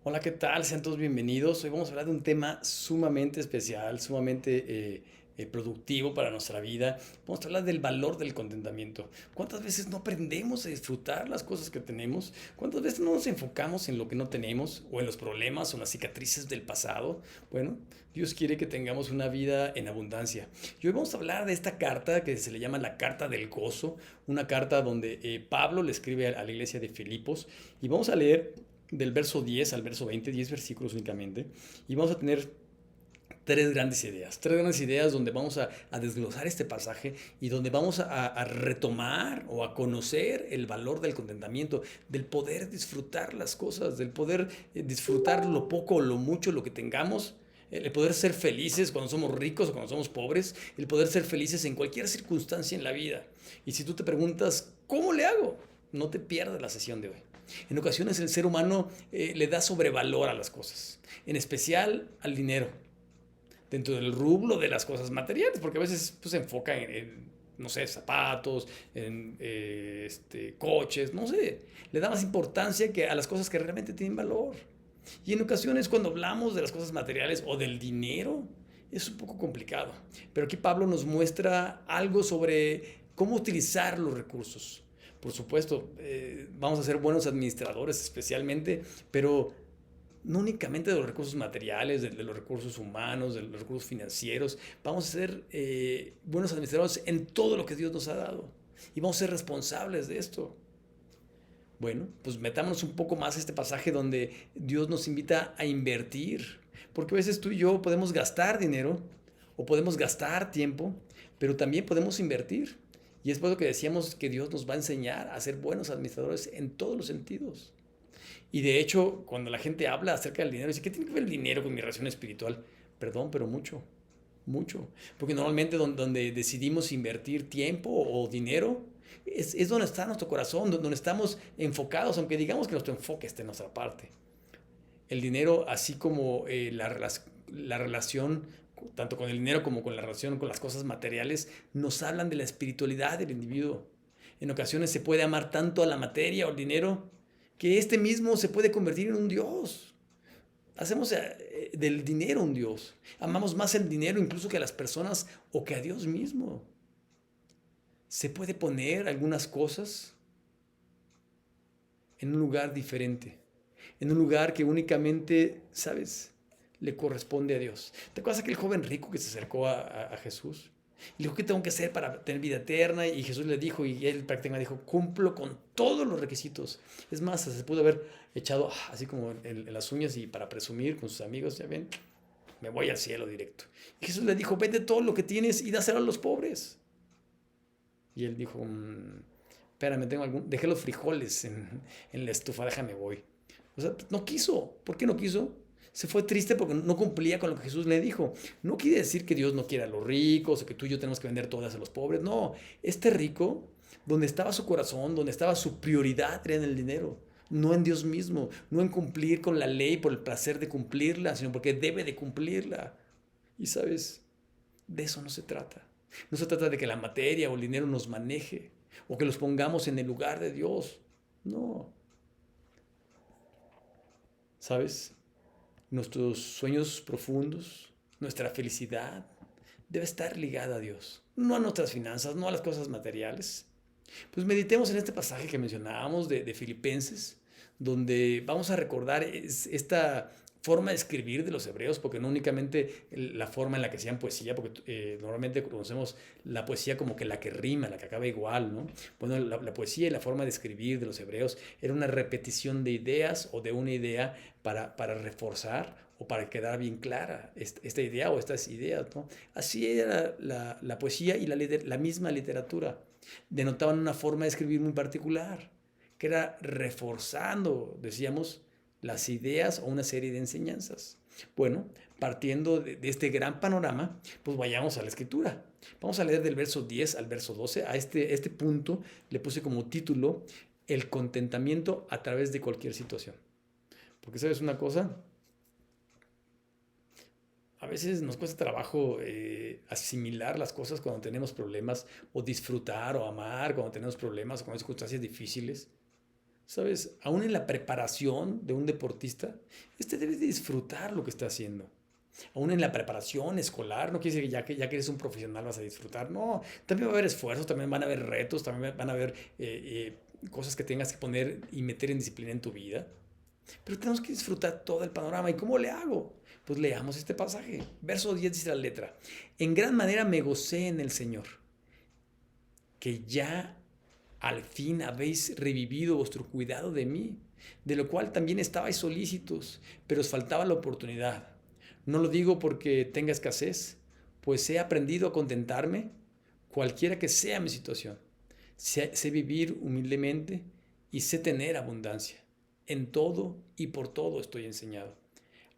Hola, ¿qué tal? Sean todos bienvenidos. Hoy vamos a hablar de un tema sumamente especial, sumamente productivo para nuestra vida. Vamos a hablar del valor del contentamiento. ¿Cuántas veces no aprendemos a disfrutar las cosas que tenemos? ¿Cuántas veces no nos enfocamos en lo que no tenemos o en los problemas o en las cicatrices del pasado? Bueno, Dios quiere que tengamos una vida en abundancia. Y hoy vamos a hablar de esta carta que se le llama la carta del gozo, una carta donde Pablo le escribe a la iglesia de Filipos y vamos a leer del verso 10 al verso 20, 10 versículos únicamente, y vamos a tener tres grandes ideas donde vamos a desglosar este pasaje y donde vamos a retomar o a conocer el valor del contentamiento, del poder disfrutar las cosas, del poder disfrutar lo poco o lo mucho, lo que tengamos, el poder ser felices cuando somos ricos o cuando somos pobres, el poder ser felices en cualquier circunstancia en la vida. Y si tú te preguntas, ¿cómo le hago? No te pierdas la sesión de hoy. En ocasiones el ser humano le da sobrevalor a las cosas, en especial al dinero, dentro del rublo de las cosas materiales, porque a veces pues, se enfoca no sé, zapatos, en coches, no sé, le da más importancia que a las cosas que realmente tienen valor. Y en ocasiones cuando hablamos de las cosas materiales o del dinero, es un poco complicado. Pero aquí Pablo nos muestra algo sobre cómo utilizar los recursos. Por supuesto, vamos a ser buenos administradores especialmente, pero no únicamente de los recursos materiales, de los recursos humanos, de los recursos financieros. Vamos a ser buenos administradores en todo lo que Dios nos ha dado. Y vamos a ser responsables de esto. Bueno, pues metámonos un poco más a este pasaje donde Dios nos invita a invertir. Porque a veces tú y yo podemos gastar dinero o podemos gastar tiempo, pero también podemos invertir. Y es por eso que decíamos que Dios nos va a enseñar a ser buenos administradores en todos los sentidos. Y de hecho, cuando la gente habla acerca del dinero, dice, ¿qué tiene que ver el dinero con mi relación espiritual? Perdón, pero mucho, mucho. Porque normalmente donde decidimos invertir tiempo o dinero, es donde está nuestro corazón, donde estamos enfocados, aunque digamos que nuestro enfoque esté en nuestra parte. El dinero, así como la relación, tanto con el dinero como con la relación con las cosas materiales, nos hablan de la espiritualidad del individuo. En ocasiones se puede amar tanto a la materia o al dinero que este mismo se puede convertir en un Dios. Hacemos del dinero un Dios. Amamos más el dinero incluso que a las personas o que a Dios mismo. Se puede poner algunas cosas en un lugar diferente, en un lugar que únicamente, ¿sabes?, le corresponde a Dios. ¿Te acuerdas aquel joven rico que se acercó a Jesús? Y le dijo, ¿qué tengo que hacer para tener vida eterna? Y Jesús le dijo, y él prácticamente dijo, cumplo con todos los requisitos. Es más, se pudo haber echado así como en las uñas y para presumir con sus amigos, ya ven, me voy al cielo directo. Y Jesús le dijo, vende todo lo que tienes y dáselo a los pobres. Y él dijo, espérame, dejé los frijoles en la estufa, déjame voy. O sea, no quiso. ¿Por qué no quiso? Se fue triste porque no cumplía con lo que Jesús le dijo. No quiere decir que Dios no quiera a los ricos o que tú y yo tenemos que vender todas a los pobres. No, este rico, donde estaba su corazón, donde estaba su prioridad, era en el dinero. No en Dios mismo, no en cumplir con la ley por el placer de cumplirla, sino porque debe de cumplirla. Y sabes, de eso no se trata. No se trata de que la materia o el dinero nos maneje o que los pongamos en el lugar de Dios. No, ¿sabes? Nuestros sueños profundos, nuestra felicidad debe estar ligada a Dios, no a nuestras finanzas, no a las cosas materiales. Pues meditemos en este pasaje que mencionábamos de Filipenses, donde vamos a recordar esta forma de escribir de los hebreos, porque no únicamente la forma en la que hacían poesía, porque normalmente conocemos la poesía como que la que rima, la que acaba igual, ¿no? Bueno, la poesía y la forma de escribir de los hebreos era una repetición de ideas o de una idea para reforzar o para quedar bien clara esta idea o estas ideas, ¿no? Así era la poesía y la misma literatura denotaban una forma de escribir muy particular, que era reforzando, decíamos, las ideas o una serie de enseñanzas. Bueno, partiendo de este gran panorama, pues vayamos a la escritura. Vamos a leer del verso 10 al verso 12. A este punto le puse como título el contentamiento a través de cualquier situación. Porque sabes una cosa, a veces nos cuesta trabajo asimilar las cosas cuando tenemos problemas o disfrutar o amar cuando tenemos problemas o con circunstancias difíciles. ¿Sabes? Aún en la preparación de un deportista, debe de disfrutar lo que está haciendo. Aún en la preparación escolar, no quiere decir que ya que eres un profesional vas a disfrutar. No, también va a haber esfuerzos, también van a haber retos, también van a haber cosas que tengas que poner y meter en disciplina en tu vida. Pero tenemos que disfrutar todo el panorama. ¿Y cómo le hago? Pues leamos este pasaje. Verso 10 dice la letra. En gran manera me gocé en el Señor, que ya al fin habéis revivido vuestro cuidado de mí, de lo cual también estabais solícitos, pero os faltaba la oportunidad. No lo digo porque tenga escasez, pues he aprendido a contentarme, cualquiera que sea mi situación. Sé vivir humildemente y sé tener abundancia. En todo y por todo estoy enseñado.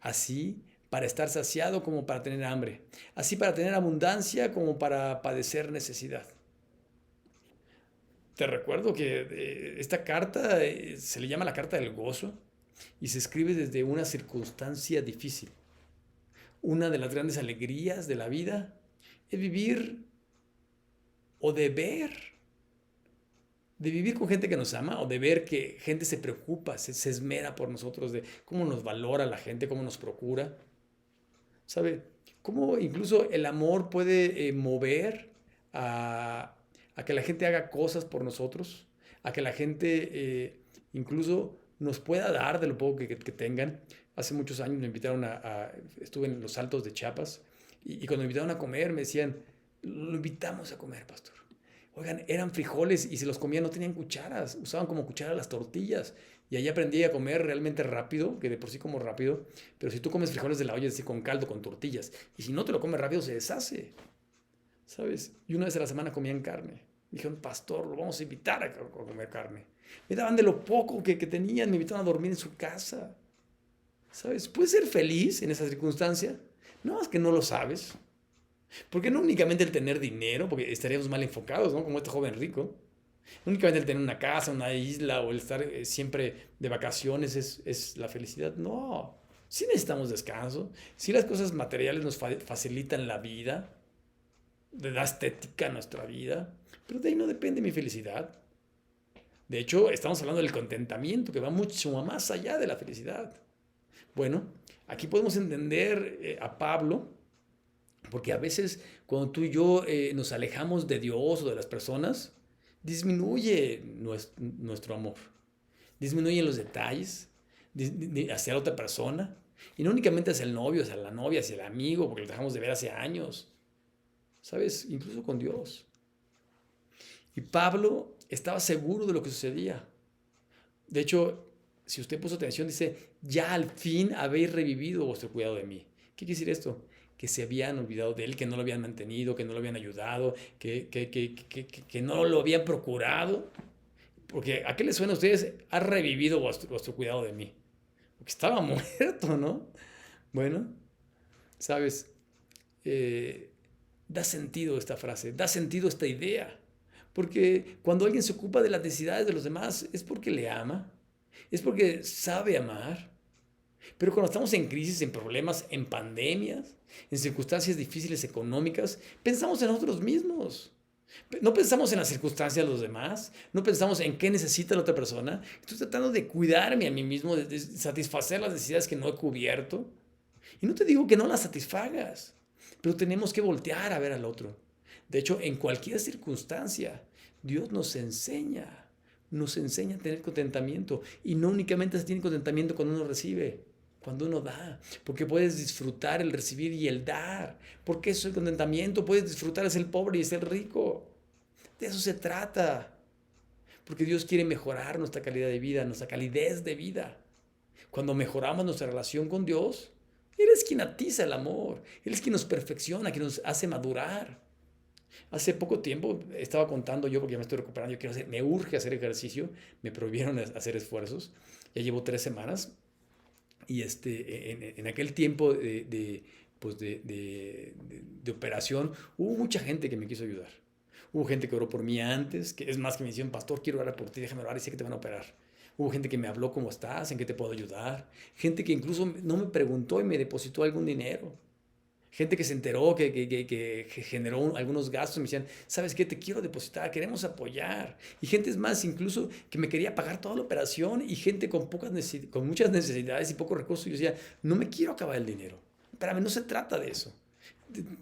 Así para estar saciado como para tener hambre. Así para tener abundancia como para padecer necesidad. Te recuerdo que esta carta se le llama la carta del gozo y se escribe desde una circunstancia difícil. Una de las grandes alegrías de la vida es vivir o de vivir con gente que nos ama o de ver que gente se preocupa, se esmera por nosotros, de cómo nos valora la gente, cómo nos procura. ¿Sabe? Cómo incluso el amor puede mover a que la gente haga cosas por nosotros, a que la gente incluso nos pueda dar de lo poco que tengan. Hace muchos años me invitaron estuve en los Altos de Chiapas y cuando me invitaron a comer me decían, lo invitamos a comer, pastor. Oigan, eran frijoles y se los comían, no tenían cucharas, usaban como cuchara las tortillas. Y ahí aprendí a comer realmente rápido, que de por sí como rápido, pero si tú comes frijoles de la olla, es decir, con caldo, con tortillas, y si no te lo comes rápido, se deshace, ¿sabes? Y una vez a la semana comían carne. Me dijeron, pastor, lo vamos a invitar a comer carne. Me daban de lo poco que tenían, me invitaban a dormir en su casa, ¿sabes? ¿Puedes ser feliz en esa circunstancia? No, es que no lo sabes. Porque no únicamente el tener dinero, porque estaríamos mal enfocados, ¿no? Como este joven rico. No únicamente el tener una casa, una isla o el estar siempre de vacaciones es la felicidad. No. Sí necesitamos descanso. Sí las cosas materiales nos facilitan la vida, le da estética a nuestra vida. Pero de ahí no depende mi felicidad. De hecho, estamos hablando del contentamiento, que va mucho más allá de la felicidad. Bueno, aquí podemos entender a Pablo, porque a veces cuando tú y yo nos alejamos de Dios o de las personas, disminuye nuestro amor, disminuyen los detalles hacia la otra persona, y no únicamente hacia el novio, hacia la novia, hacia el amigo, porque lo dejamos de ver hace años, ¿sabes? Incluso con Dios. Y Pablo estaba seguro de lo que sucedía. De hecho, si usted puso atención, dice, ya al fin habéis revivido vuestro cuidado de mí. ¿Qué quiere decir esto? Que se habían olvidado de él, que no lo habían mantenido, que no lo habían ayudado, que no lo habían procurado. Porque ¿a qué les suena a ustedes? Ha revivido vuestro cuidado de mí. Porque estaba muerto, ¿no? Bueno, sabes, da sentido esta frase, da sentido esta idea. Porque cuando alguien se ocupa de las necesidades de los demás es porque le ama, es porque sabe amar. Pero cuando estamos en crisis, en problemas, en pandemias, en circunstancias difíciles económicas, pensamos en nosotros mismos. No pensamos en las circunstancias de los demás, no pensamos en qué necesita la otra persona. Estoy tratando de cuidarme a mí mismo, de satisfacer las necesidades que no he cubierto. Y no te digo que no las satisfagas, pero tenemos que voltear a ver al otro. De hecho, en cualquier circunstancia, Dios nos enseña a tener contentamiento. Y no únicamente se tiene contentamiento cuando uno recibe, cuando uno da, porque puedes disfrutar el recibir y el dar, porque eso es el contentamiento, puedes disfrutar es el pobre y es el rico, de eso se trata, porque Dios quiere mejorar nuestra calidad de vida, nuestra calidez de vida. Cuando mejoramos nuestra relación con Dios, Él es quien atiza el amor, Él es quien nos perfecciona, quien nos hace madurar. Hace poco tiempo estaba contando yo, porque ya me estoy recuperando, me urge hacer ejercicio, me prohibieron hacer esfuerzos, ya llevo 3 semanas. Y en aquel tiempo pues de operación, hubo mucha gente que me quiso ayudar. Hubo gente que oró por mí antes, que es más que me decían, pastor, quiero orar por ti, déjame orar y sé que te van a operar. Hubo gente que me habló, ¿cómo estás? ¿En qué te puedo ayudar? Gente que incluso no me preguntó y me depositó algún dinero. Gente que se enteró, que generó algunos gastos, me decían, ¿sabes qué? Te quiero depositar, queremos apoyar. Y gente es más, incluso que me quería pagar toda la operación y gente con muchas necesidades y pocos recursos. Y yo decía, no me quiero acabar el dinero. Espérame, no se trata de eso.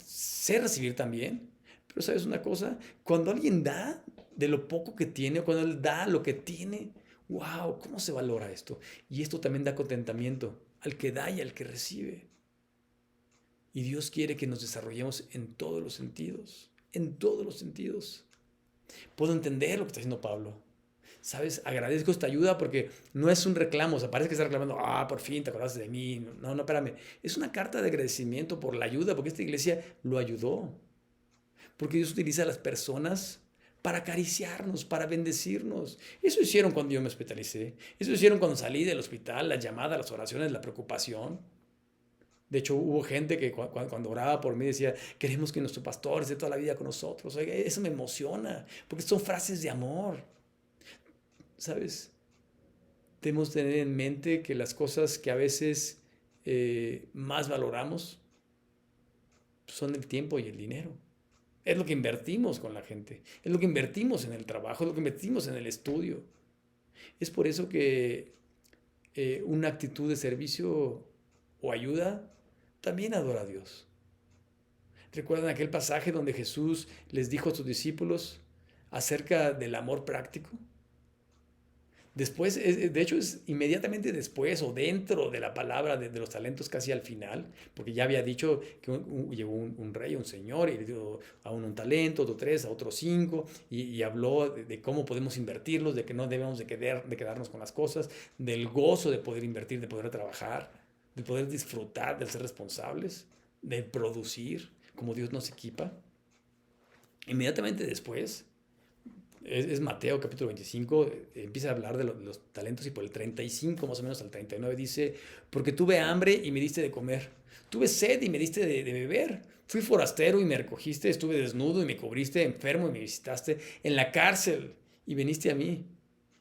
Sé recibir también, pero ¿sabes una cosa? Cuando alguien da de lo poco que tiene, o cuando él da lo que tiene, wow, ¿cómo se valora esto? Y esto también da contentamiento al que da y al que recibe. Y Dios quiere que nos desarrollemos en todos los sentidos, en todos los sentidos. Puedo entender lo que está diciendo Pablo. ¿Sabes? Agradezco esta ayuda porque no es un reclamo, o sea, parece que está reclamando, por fin te acordaste de mí. No, no, espérame. Es una carta de agradecimiento por la ayuda, porque esta iglesia lo ayudó. Porque Dios utiliza a las personas para acariciarnos, para bendecirnos. Eso hicieron cuando yo me hospitalicé. Eso hicieron cuando salí del hospital, las llamadas, las oraciones, la preocupación. De hecho, hubo gente que cuando oraba por mí decía, queremos que nuestro pastor esté toda la vida con nosotros. Oiga, eso me emociona, porque son frases de amor. ¿Sabes? Debemos tener en mente que las cosas que a veces más valoramos son el tiempo y el dinero. Es lo que invertimos con la gente, es lo que invertimos en el trabajo, es lo que invertimos en el estudio. Es por eso que una actitud de servicio o ayuda también adora a Dios. ¿Recuerdan aquel pasaje donde Jesús les dijo a sus discípulos acerca del amor práctico? Después, de hecho, es inmediatamente después o dentro de la palabra de los talentos, casi al final, porque ya había dicho que llegó un rey, un señor, y le dio a uno un talento, otro tres, a otro cinco, y habló de cómo podemos invertirlos, de que no debemos de quedarnos con las cosas, del gozo de poder invertir, de poder trabajar, de poder disfrutar, de ser responsables, de producir, como Dios nos equipa. Inmediatamente después es Mateo capítulo 25, empieza a hablar de los talentos y por el 35 más o menos al 39 dice, porque tuve hambre y me diste de comer, tuve sed y me diste de beber, fui forastero y me recogiste, estuve desnudo y me cubriste, enfermo y me visitaste, en la cárcel y viniste a mí.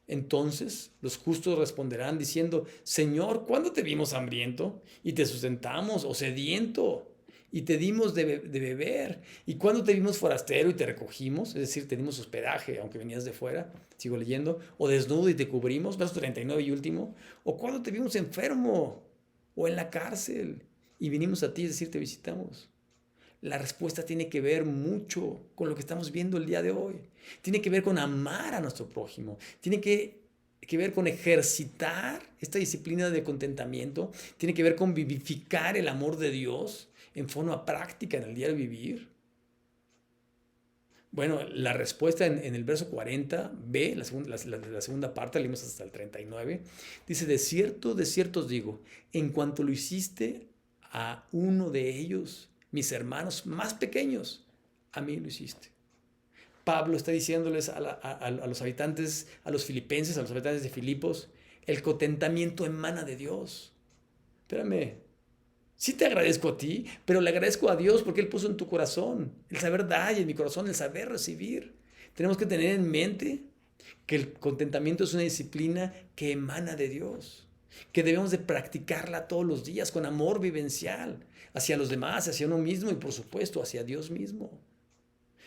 Entonces los justos responderán diciendo, Señor, ¿cuándo te vimos hambriento y te sustentamos o sediento y te dimos de beber? ¿Y cuándo te vimos forastero y te recogimos? Es decir, te dimos hospedaje, aunque venías de fuera. Sigo leyendo. ¿O desnudo y te cubrimos? Verso 39 y último. ¿O cuándo te vimos enfermo o en la cárcel y vinimos a ti, es decir, te visitamos? La respuesta tiene que ver mucho con lo que estamos viendo el día de hoy. Tiene que ver con amar a nuestro prójimo. Tiene que ver con ejercitar esta disciplina de contentamiento. Tiene que ver con vivificar el amor de Dios en forma práctica en el diario vivir. Bueno, la respuesta en el verso 40b, la segunda parte, leímos hasta el 39, dice, de cierto os digo, en cuanto lo hiciste a uno de ellos, mis hermanos más pequeños, a mí lo hiciste. Pablo está diciéndoles a los habitantes, a los filipenses, a los habitantes de Filipos, el contentamiento emana de Dios. Espérame, sí te agradezco a ti, pero le agradezco a Dios porque Él puso en tu corazón el saber dar y en mi corazón el saber recibir. Tenemos que tener en mente que el contentamiento es una disciplina que emana de Dios, que debemos de practicarla todos los días con amor vivencial hacia los demás, hacia uno mismo y por supuesto hacia Dios mismo.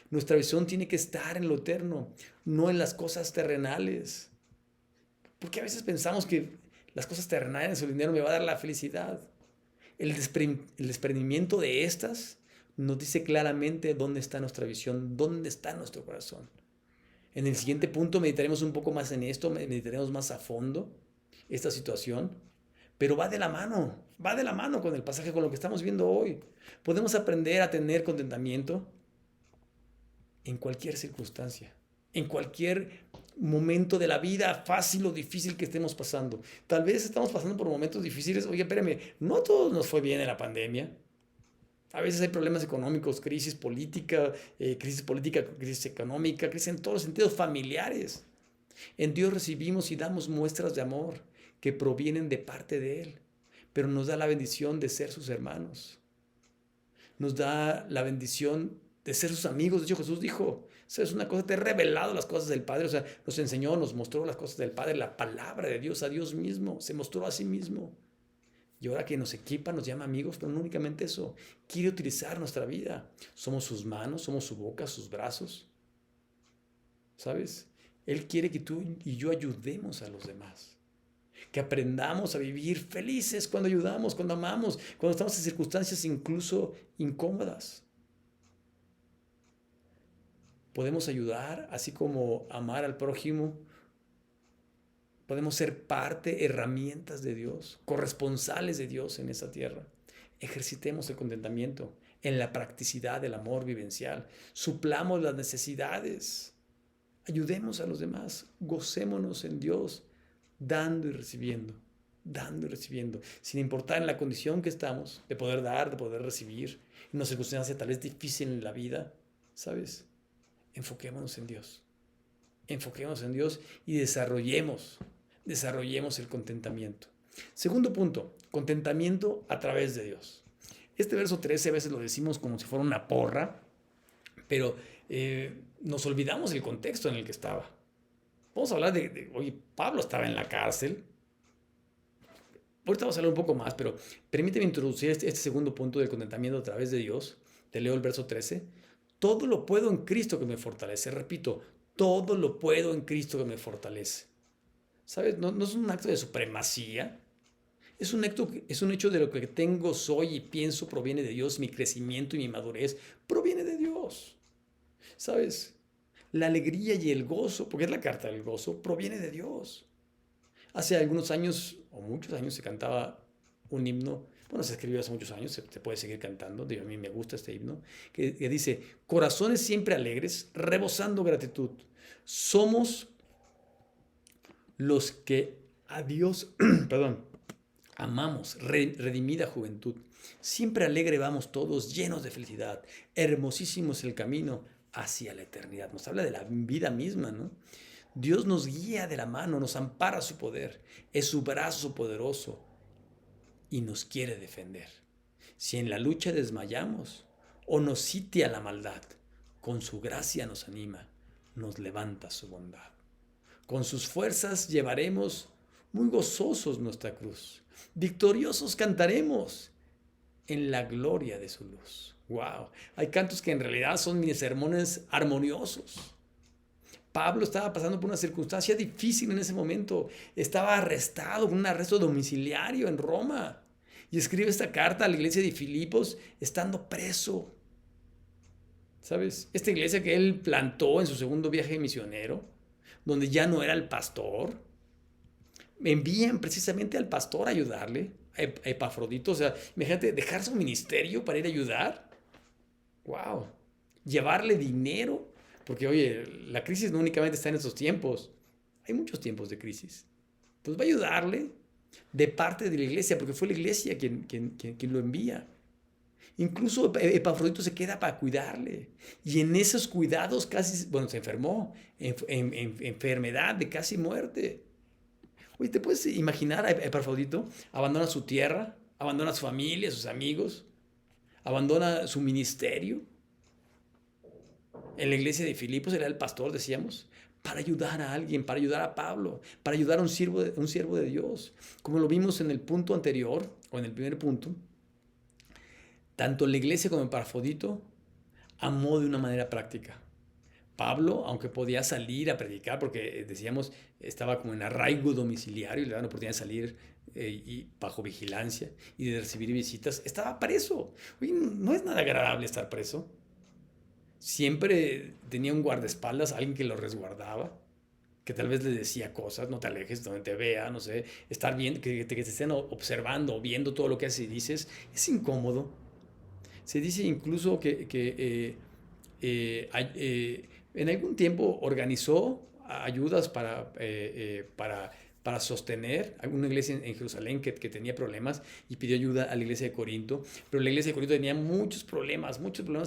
Nuestra visión tiene que estar en lo eterno, no en las cosas terrenales. Porque a veces pensamos que las cosas terrenales o el dinero me va a dar la felicidad. El desprendimiento de estas nos dice claramente dónde está nuestra visión, dónde está nuestro corazón. En el siguiente punto meditaremos un poco más en esto, meditaremos más a fondo esta situación, pero va de la mano con el pasaje, con lo que estamos viendo hoy. Podemos aprender a tener contentamiento en cualquier circunstancia, en cualquier momento de la vida, fácil o difícil que estemos pasando. Tal vez estamos pasando por momentos difíciles. Oye, espérame, no a todos nos fue bien en la pandemia. A veces hay problemas económicos, crisis política, crisis económica, crisis en todos los sentidos, familiares. En Dios recibimos y damos muestras de amor que provienen de parte de Él, pero nos da la bendición de ser sus hermanos. Nos da la bendición de ser sus amigos. De hecho, Jesús dijo, o sea, es una cosa, te he revelado las cosas del Padre, o sea, nos enseñó, nos mostró las cosas del Padre, la palabra de Dios, a Dios mismo, se mostró a sí mismo. Y ahora que nos equipa, nos llama amigos, pero no únicamente eso. Quiere utilizar nuestra vida. Somos sus manos, somos su boca, sus brazos. ¿Sabes? Él quiere que tú y yo ayudemos a los demás. Que aprendamos a vivir felices cuando ayudamos, cuando amamos, cuando estamos en circunstancias incluso incómodas. Podemos ayudar, así como amar al prójimo. Podemos ser parte, herramientas de Dios, corresponsales de Dios en esta tierra. Ejercitemos el contentamiento en la practicidad del amor vivencial. Suplamos las necesidades. Ayudemos a los demás. Gocémonos en Dios, dando y recibiendo, sin importar en la condición que estamos, de poder dar, de poder recibir, en una circunstancia tal vez difícil en la vida, ¿sabes? Enfoquémonos en Dios. Enfoquémonos en Dios y desarrollemos el contentamiento. Segundo punto, contentamiento a través de Dios. Este verso 13 a veces lo decimos como si fuera una porra, pero nos olvidamos el contexto en el que estaba. Vamos a hablar oye, Pablo estaba en la cárcel. Ahorita vamos a hablar un poco más, pero permíteme introducir este segundo punto del contentamiento a través de Dios. Te leo el verso 13. Todo lo puedo en Cristo que me fortalece. Repito, todo lo puedo en Cristo que me fortalece. ¿Sabes? No es un acto de supremacía. Es un hecho de lo que tengo, soy y pienso proviene de Dios. Mi crecimiento y mi madurez proviene de Dios. ¿Sabes? La alegría y el gozo, porque es la carta del gozo, proviene de Dios. Hace algunos años, o muchos años, se cantaba un himno. Bueno, se escribió hace muchos años, se puede seguir cantando. A mí me gusta este himno, que dice: corazones siempre alegres, rebosando gratitud. Somos los que a Dios, perdón, amamos, redimida juventud. Siempre alegre vamos todos, llenos de felicidad. Hermosísimo es el camino hacia la eternidad. Nos habla de la vida misma, ¿no? Dios nos guía de la mano, nos ampara su poder. Es su brazo poderoso y nos quiere defender. Si en la lucha desmayamos o nos sitia la maldad, con su gracia nos anima, nos levanta su bondad. Con sus fuerzas llevaremos muy gozosos nuestra cruz. Victoriosos cantaremos en la gloria de su luz. ¡Wow! Hay cantos que en realidad son mini sermones armoniosos. Pablo estaba pasando por una circunstancia difícil en ese momento. Estaba arrestado con un arresto domiciliario en Roma. Y escribe esta carta a la iglesia de Filipos estando preso. ¿Sabes? Esta iglesia que él plantó en su segundo viaje misionero, donde ya no era el pastor, envían precisamente al pastor a ayudarle, a Epafrodito. O sea, imagínate, dejar su ministerio para ir a ayudar. ¡Wow! Llevarle dinero, porque oye, la crisis no únicamente está en estos tiempos, hay muchos tiempos de crisis. Pues va a ayudarle de parte de la iglesia, porque fue la iglesia quien lo envía. Incluso Epafrodito se queda para cuidarle. Y en esos cuidados casi, bueno, se enfermó, enfermedad de casi muerte. Oye, ¿te puedes imaginar a Epafrodito? Abandona su tierra, abandona a su familia, a sus amigos, abandona su ministerio. En la iglesia de Filipos era el pastor, decíamos, para ayudar a alguien, para ayudar a Pablo, para ayudar a un siervo de Dios. Como lo vimos en el punto anterior, o en el primer punto, tanto la iglesia como Epafrodito amó de una manera práctica. Pablo, aunque podía salir a predicar, porque decíamos, estaba como en arraigo domiciliario y le daban la oportunidad de salir y bajo vigilancia y de recibir visitas, estaba preso. Oye, no es nada agradable estar preso. Siempre tenía un guardaespaldas, alguien que lo resguardaba, que tal vez le decía cosas: no te alejes, donde te vea, no sé, estar bien, que te estén observando o viendo todo lo que haces y dices, es incómodo. Se dice incluso que en algún tiempo organizó ayudas para sostener alguna iglesia en Jerusalén que tenía problemas y pidió ayuda a la iglesia de Corinto. Pero la iglesia de Corinto tenía muchos problemas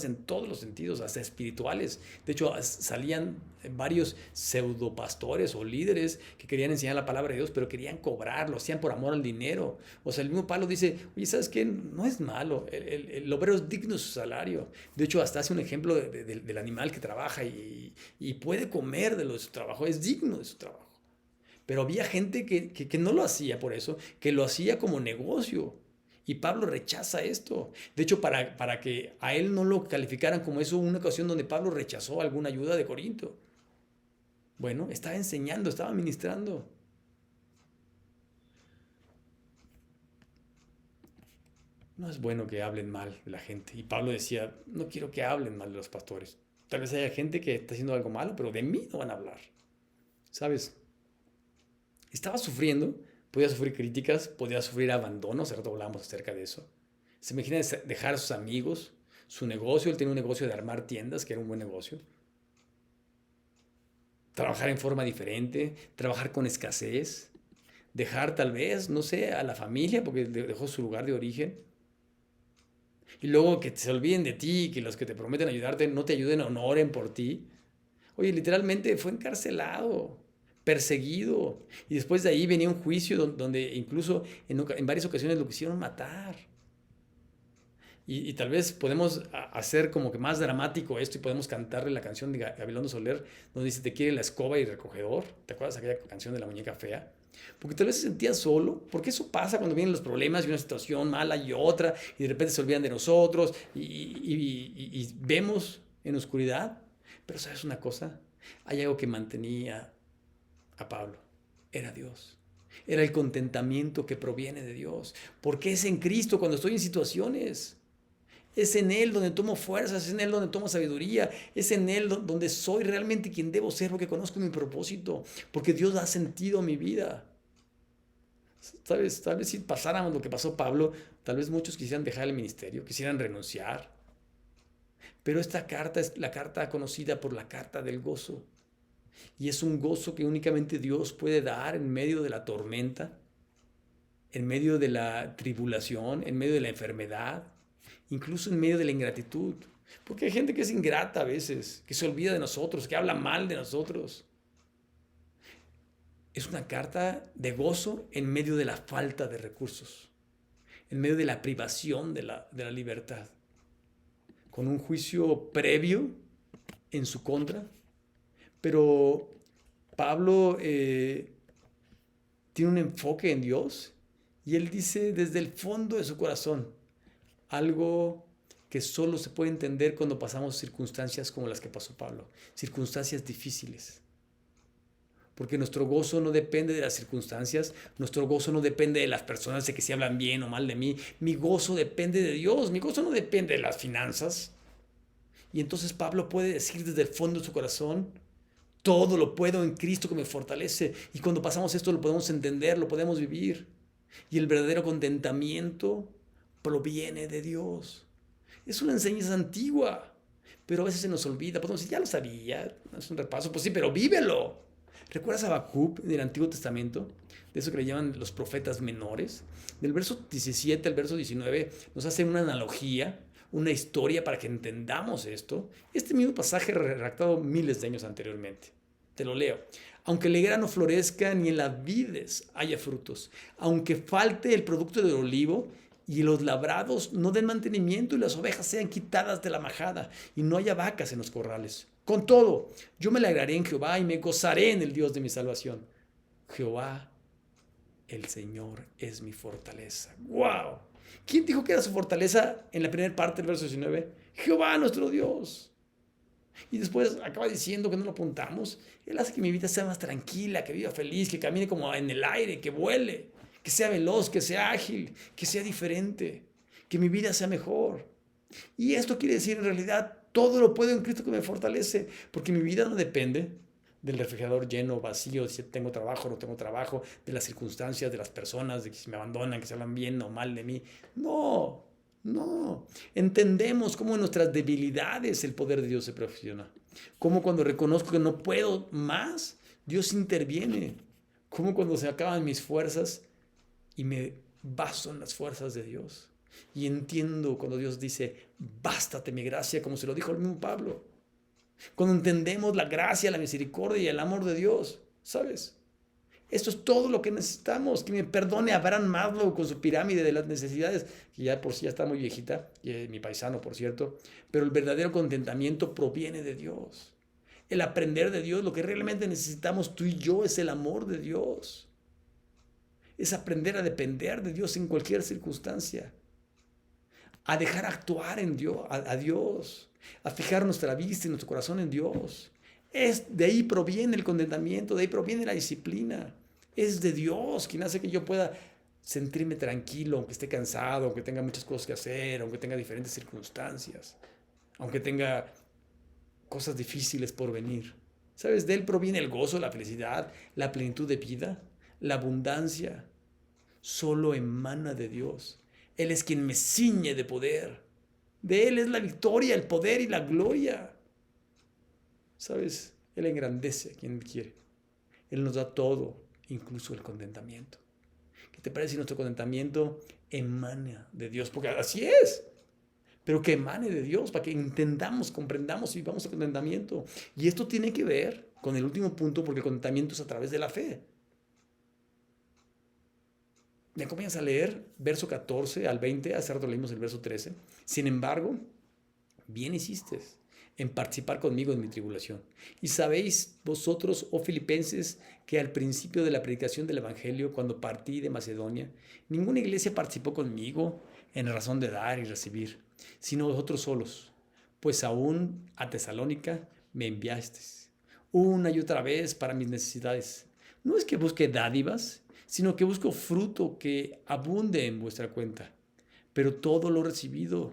en todos los sentidos, hasta espirituales. De hecho, salían varios pseudopastores o líderes que querían enseñar la palabra de Dios, pero querían cobrar, lo hacían por amor al dinero. O sea, el mismo Pablo dice: oye, ¿sabes qué? No es malo, el obrero es digno de su salario. De hecho, hasta hace un ejemplo del animal que trabaja y puede comer de lo de su trabajo, es digno de su trabajo. Pero había gente que no lo hacía por eso, que lo hacía como negocio. Y Pablo rechaza esto. De hecho, para que a él no lo calificaran como eso, hubo una ocasión donde Pablo rechazó alguna ayuda de Corinto. Bueno, estaba enseñando, estaba ministrando. No es bueno que hablen mal de la gente. Y Pablo decía, no quiero que hablen mal de los pastores. Tal vez haya gente que está haciendo algo malo, pero de mí no van a hablar. ¿Sabes? Estaba sufriendo, podía sufrir críticas, podía sufrir abandono, hace rato hablábamos acerca de eso. Se imagina dejar a sus amigos, su negocio, él tenía un negocio de armar tiendas, que era un buen negocio. Trabajar en forma diferente, trabajar con escasez, dejar tal vez, no sé, a la familia, porque dejó su lugar de origen. Y luego que se olviden de ti, que los que te prometen ayudarte no te ayuden o no oren por ti. Oye, literalmente fue encarcelado, perseguido. Y después de ahí venía un juicio donde incluso en varias ocasiones lo quisieron matar. Y tal vez podemos hacer como que más dramático esto y podemos cantarle la canción de Gabilondo Soler, donde dice, te quiere la escoba y el recogedor. ¿Te acuerdas aquella canción de la muñeca fea? Porque tal vez se sentía solo, porque eso pasa cuando vienen los problemas y una situación mala y otra, y de repente se olvidan de nosotros y vemos en oscuridad. Pero ¿sabes una cosa? Hay algo que mantenía a Pablo. Era Dios. Era el contentamiento que proviene de Dios. Porque es en Cristo cuando estoy en situaciones. Es en Él donde tomo fuerzas, es en Él donde tomo sabiduría, es en Él donde soy realmente quien debo ser porque conozco mi propósito, porque Dios da sentido a mi vida. ¿Sabes? Tal vez si pasáramos lo que pasó Pablo, tal vez muchos quisieran dejar el ministerio, quisieran renunciar. Pero esta carta es la carta conocida por la carta del gozo. Y es un gozo que únicamente Dios puede dar en medio de la tormenta, en medio de la tribulación, en medio de la enfermedad, incluso en medio de la ingratitud. Porque hay gente que es ingrata a veces, que se olvida de nosotros, que habla mal de nosotros. Es una carta de gozo en medio de la falta de recursos, en medio de la privación de la libertad, con un juicio previo en su contra. Pero Pablo tiene un enfoque en Dios y él dice desde el fondo de su corazón algo que solo se puede entender cuando pasamos circunstancias como las que pasó Pablo, circunstancias difíciles. Porque nuestro gozo no depende de las circunstancias, nuestro gozo no depende de las personas de que si hablan bien o mal de mí, mi gozo depende de Dios, mi gozo no depende de las finanzas. Y entonces Pablo puede decir desde el fondo de su corazón, todo lo puedo en Cristo que me fortalece. Y cuando pasamos esto lo podemos entender, lo podemos vivir. Y el verdadero contentamiento proviene de Dios. Es una enseñanza antigua, pero a veces se nos olvida. Podemos decir, ya lo sabía, es un repaso. Pues sí, pero vívelo. ¿Recuerdas a Habacuc del Antiguo Testamento? De eso que le llaman los profetas menores. Del verso 17 al verso 19 nos hace una analogía, una historia para que entendamos esto. Este mismo pasaje redactado miles de años anteriormente. Te lo leo. Aunque la higuera no florezca ni en las vides haya frutos, aunque falte el producto del olivo y los labrados no den mantenimiento y las ovejas sean quitadas de la majada y no haya vacas en los corrales. Con todo, yo me alegraré en Jehová y me gozaré en el Dios de mi salvación. Jehová, el Señor, es mi fortaleza. ¡Wow! ¿Quién dijo que era su fortaleza en la primera parte del verso 19? Jehová, nuestro Dios. Y después acaba diciendo que no lo apuntamos. Él hace que mi vida sea más tranquila, que viva feliz, que camine como en el aire, que vuele, que sea veloz, que sea ágil, que sea diferente, que mi vida sea mejor. Y esto quiere decir en realidad todo lo puedo en Cristo que me fortalece, porque mi vida no depende del refrigerador lleno, vacío, si tengo trabajo o no tengo trabajo, de las circunstancias, de las personas, de que si me abandonan, que se hablan bien o mal de mí. No, no. Entendemos cómo en nuestras debilidades el poder de Dios se perfecciona. Cómo cuando reconozco que no puedo más, Dios interviene. Cómo cuando se acaban mis fuerzas y me baso en las fuerzas de Dios. Y entiendo cuando Dios dice, bástate mi gracia, como se lo dijo el mismo Pablo. Cuando entendemos la gracia, la misericordia y el amor de Dios, ¿sabes? Esto es todo lo que necesitamos. Que me perdone Abraham Maslow con su pirámide de las necesidades, que ya por sí ya está muy viejita, mi paisano, por cierto. Pero el verdadero contentamiento proviene de Dios. El aprender de Dios, lo que realmente necesitamos tú y yo es el amor de Dios. es aprender a depender de Dios en cualquier circunstancia, a dejar actuar en Dios, a Dios, a fijar nuestra vista y nuestro corazón en Dios. De ahí proviene el contentamiento, de ahí proviene la disciplina. Es de Dios quien hace que yo pueda sentirme tranquilo, aunque esté cansado, aunque tenga muchas cosas que hacer, aunque tenga diferentes circunstancias, aunque tenga cosas difíciles por venir. ¿Sabes? De Él proviene el gozo, la felicidad, la plenitud de vida, la abundancia. Solo emana de Dios. Él es quien me ciñe de poder. De Él es la victoria, el poder y la gloria. ¿Sabes? Él engrandece a quien quiere. Él nos da todo, incluso el contentamiento. ¿Qué te parece si nuestro contentamiento emana de Dios? Porque así es. Pero que emane de Dios para que entendamos, comprendamos y vivamos el contentamiento. Y esto tiene que ver con el último punto, porque el contentamiento es a través de la fe. ¿Me acompañas a leer verso 14 al 20? Hace rato leímos el verso 13. Sin embargo, bien hiciste en participar conmigo en mi tribulación. Y sabéis vosotros, oh filipenses, que al principio de la predicación del Evangelio, cuando partí de Macedonia, ninguna iglesia participó conmigo en razón de dar y recibir, sino vosotros solos, pues aún a Tesalónica me enviasteis, una y otra vez para mis necesidades. No es que busque dádivas, sino que busco fruto que abunde en vuestra cuenta. Pero todo lo recibido,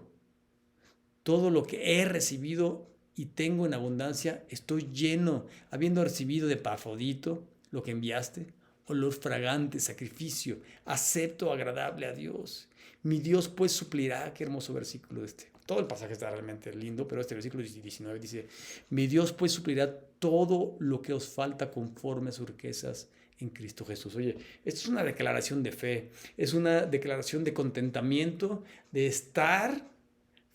todo lo que he recibido y tengo en abundancia, estoy lleno, habiendo recibido de Epafrodito lo que enviaste, olor fragante, sacrificio, acepto, agradable a Dios. Mi Dios pues suplirá, qué hermoso versículo este. Todo el pasaje está realmente lindo, pero este versículo 19 dice, mi Dios pues suplirá todo lo que os falta conforme a sus riquezas en Cristo Jesús. Oye, esto es una declaración de fe, es una declaración de contentamiento, de estar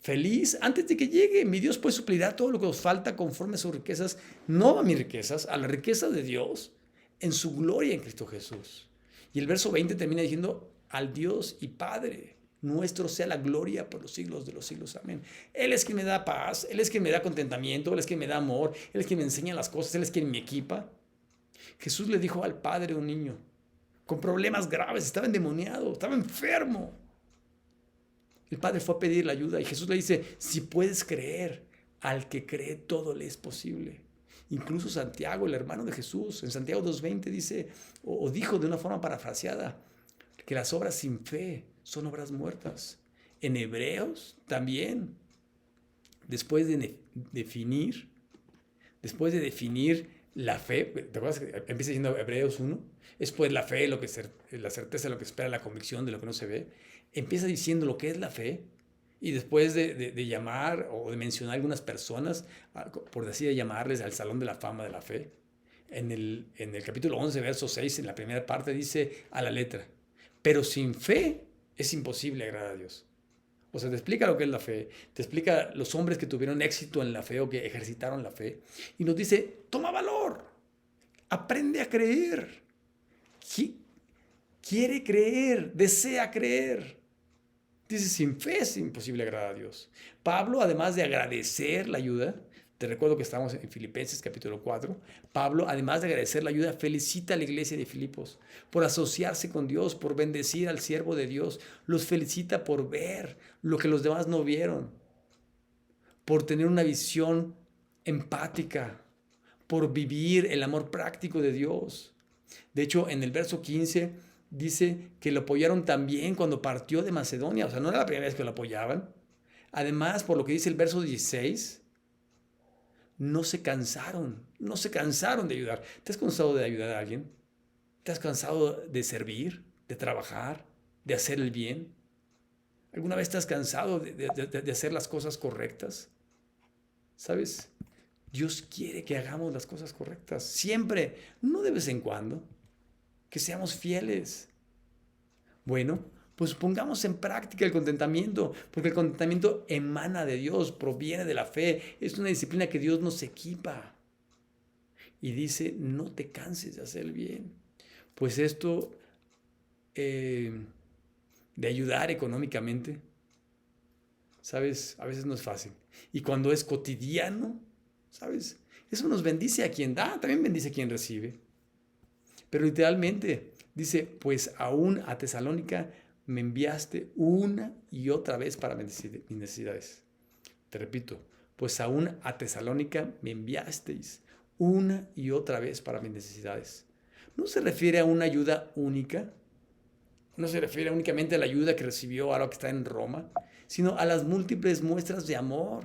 feliz antes de que llegue. Mi Dios pues suplirá todo lo que os falta conforme a sus riquezas, no a mis riquezas, a la riqueza de Dios en su gloria en Cristo Jesús. Y el verso 20 termina diciendo, al Dios y Padre nuestro sea la gloria por los siglos de los siglos. Amén. Él es quien me da paz, Él es quien me da contentamiento, Él es quien me da amor, Él es quien me enseña las cosas, Él es quien me equipa. Jesús le dijo al padre de un niño con problemas graves, estaba endemoniado, estaba enfermo. El padre fue a pedir la ayuda y Jesús le dice, si puedes creer, al que cree todo le es posible. Incluso Santiago, el hermano de Jesús, en Santiago 2:20 dice, o dijo de una forma parafraseada, que las obras sin fe son obras muertas. En Hebreos también, después de definir la fe, ¿te acuerdas que empieza diciendo Hebreos 1? Es pues la fe, la certeza de lo que espera, la convicción de lo que no se ve. Empieza diciendo lo que es la fe y después de llamar o de mencionar algunas personas, por así de llamarles al Salón de la Fama de la Fe, en el capítulo 11, verso 6, en la primera parte dice a la letra, pero sin fe es imposible agradar a Dios. O sea, te explica lo que es la fe, te explica los hombres que tuvieron éxito en la fe o que ejercitaron la fe, y nos dice, toma valor, aprende a creer, quiere creer, desea creer. Dice, sin fe es imposible agradar a Dios. Pablo, además de agradecer la ayuda, te recuerdo que estamos en Filipenses capítulo 4, Pablo, además de agradecer la ayuda, felicita a la iglesia de Filipos por asociarse con Dios, por bendecir al siervo de Dios. Los felicita por ver lo que los demás no vieron, por tener una visión empática, por vivir el amor práctico de Dios. De hecho, en el verso 15 dice que lo apoyaron también cuando partió de Macedonia. O sea, no era la primera vez que lo apoyaban. Además, por lo que dice el verso 16, no se cansaron de ayudar. ¿Te has cansado de ayudar a alguien? ¿Te has cansado de servir, de trabajar, de hacer el bien? ¿Alguna vez te has cansado de hacer las cosas correctas? ¿Sabes? Dios quiere que hagamos las cosas correctas, siempre, no de vez en cuando, que seamos fieles. Bueno, pues pongamos en práctica el contentamiento, porque el contentamiento emana de Dios, proviene de la fe, es una disciplina que Dios nos equipa. Y dice, no te canses de hacer el bien. Pues esto de ayudar económicamente, ¿sabes? A veces no es fácil. Y cuando es cotidiano, ¿sabes? Eso nos bendice a quien da, también bendice a quien recibe. Pero literalmente Dice, pues aún a Tesalónica me enviaste una y otra vez para mis necesidades. Te repito, pues aún a Tesalónica me enviasteis una y otra vez para mis necesidades. No se refiere a una ayuda única, no se refiere únicamente a la ayuda que recibió ahora que está en Roma, sino a las múltiples muestras de amor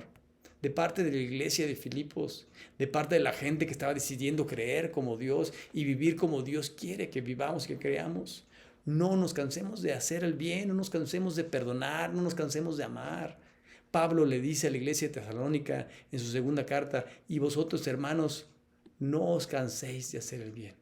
de parte de la iglesia de Filipos, de parte de la gente que estaba decidiendo creer como Dios y vivir como Dios quiere que vivamos y que creamos. No nos cansemos de hacer el bien, no nos cansemos de perdonar, no nos cansemos de amar. Pablo le dice a la iglesia de Tesalónica en su segunda carta, y vosotros, hermanos, no os canséis de hacer el bien.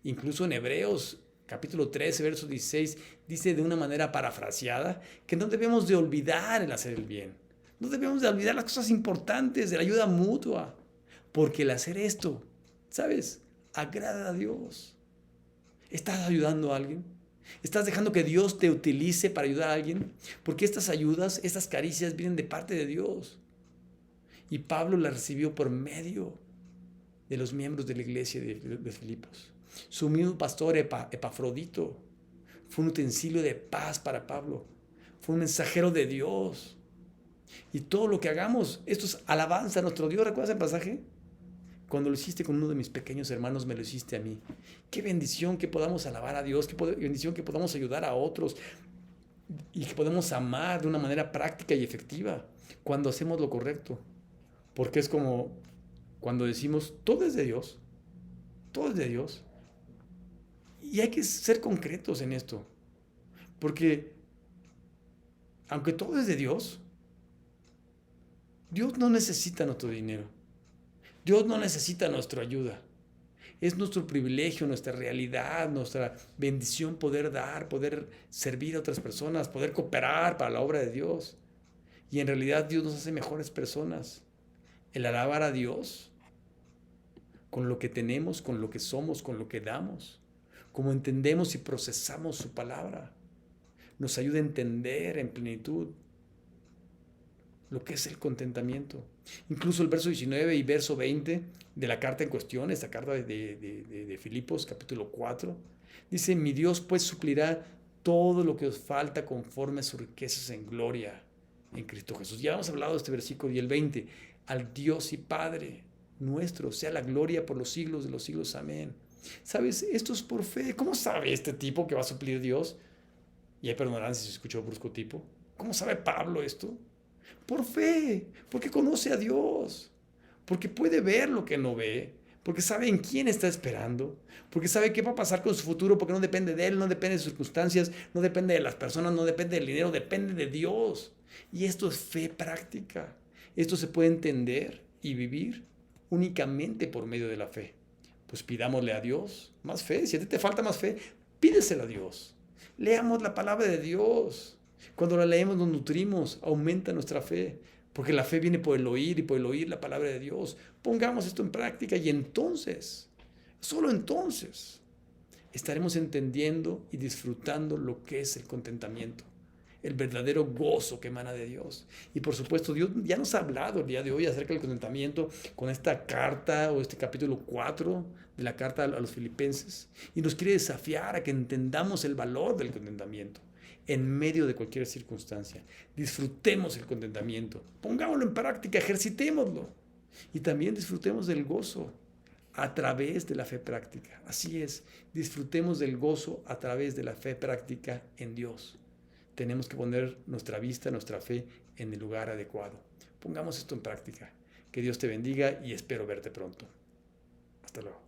Incluso en Hebreos capítulo 13, verso 16, dice de una manera parafraseada que no debemos de olvidar el hacer el bien. No debemos de olvidar las cosas importantes de la ayuda mutua, porque el hacer esto, ¿sabes? Agrada a Dios. ¿Estás ayudando a alguien? ¿Estás dejando que Dios te utilice para ayudar a alguien? Porque estas ayudas, estas caricias vienen de parte de Dios. Y Pablo las recibió por medio de los miembros de la iglesia de Filipos. Su mismo pastor Epafrodito fue un utensilio de paz para Pablo. Fue un mensajero de Dios. Y todo lo que hagamos, esto es alabanza a nuestro Dios. ¿Recuerdas el pasaje? Cuando lo hiciste con uno de mis pequeños hermanos, me lo hiciste a mí. Qué bendición que podamos alabar a Dios, qué bendición que podamos ayudar a otros y que podamos amar de una manera práctica y efectiva cuando hacemos lo correcto. Porque es como cuando decimos, todo es de Dios, todo es de Dios. Y hay que ser concretos en esto. Porque aunque todo es de Dios, Dios no necesita nuestro dinero. Dios no necesita nuestra ayuda. Es nuestro privilegio, nuestra realidad, nuestra bendición poder dar, poder servir a otras personas, poder cooperar para la obra de Dios. Y en realidad Dios nos hace mejores personas. El alabar a Dios con lo que tenemos, con lo que somos, con lo que damos, como entendemos y procesamos su palabra, nos ayuda a entender en plenitud lo que es el contentamiento. Incluso el verso 19 y verso 20 de la carta en cuestión, esta carta de Filipos, capítulo 4, dice, mi Dios pues suplirá todo lo que os falta conforme a sus riquezas en gloria en Cristo Jesús. Ya hemos hablado de este versículo y el 20, al Dios y Padre nuestro sea la gloria por los siglos de los siglos. Amén. ¿Sabes? Esto es por fe. ¿Cómo sabe este tipo que va a suplir Dios? Y hay perdonarán si se escuchó brusco tipo. ¿Cómo sabe Pablo esto? Por fe, porque conoce a Dios, porque puede ver lo que no ve, porque sabe en quién está esperando, porque sabe qué va a pasar con su futuro, porque no depende de él, no depende de circunstancias, no depende de las personas, no depende del dinero, depende de Dios. Y esto es fe práctica. Esto se puede entender y vivir únicamente por medio de la fe. Pues pidámosle a Dios más fe. Si a ti te falta más fe, pídesela a Dios. Leamos la palabra de Dios. Cuando la leemos nos nutrimos, aumenta nuestra fe, porque la fe viene por el oír y por el oír la palabra de Dios. Pongamos esto en práctica y entonces, solo entonces, estaremos entendiendo y disfrutando lo que es el contentamiento, el verdadero gozo que emana de Dios. Y por supuesto, Dios ya nos ha hablado el día de hoy acerca del contentamiento con esta carta o este capítulo 4 de la carta a los filipenses, y nos quiere desafiar a que entendamos el valor del contentamiento en medio de cualquier circunstancia. Disfrutemos el contentamiento, pongámoslo en práctica, ejercitémoslo y también disfrutemos del gozo a través de la fe práctica. Así es, disfrutemos del gozo a través de la fe práctica en Dios. Tenemos que poner nuestra vista, nuestra fe en el lugar adecuado. Pongamos esto en práctica. Que Dios te bendiga y espero verte pronto. Hasta luego.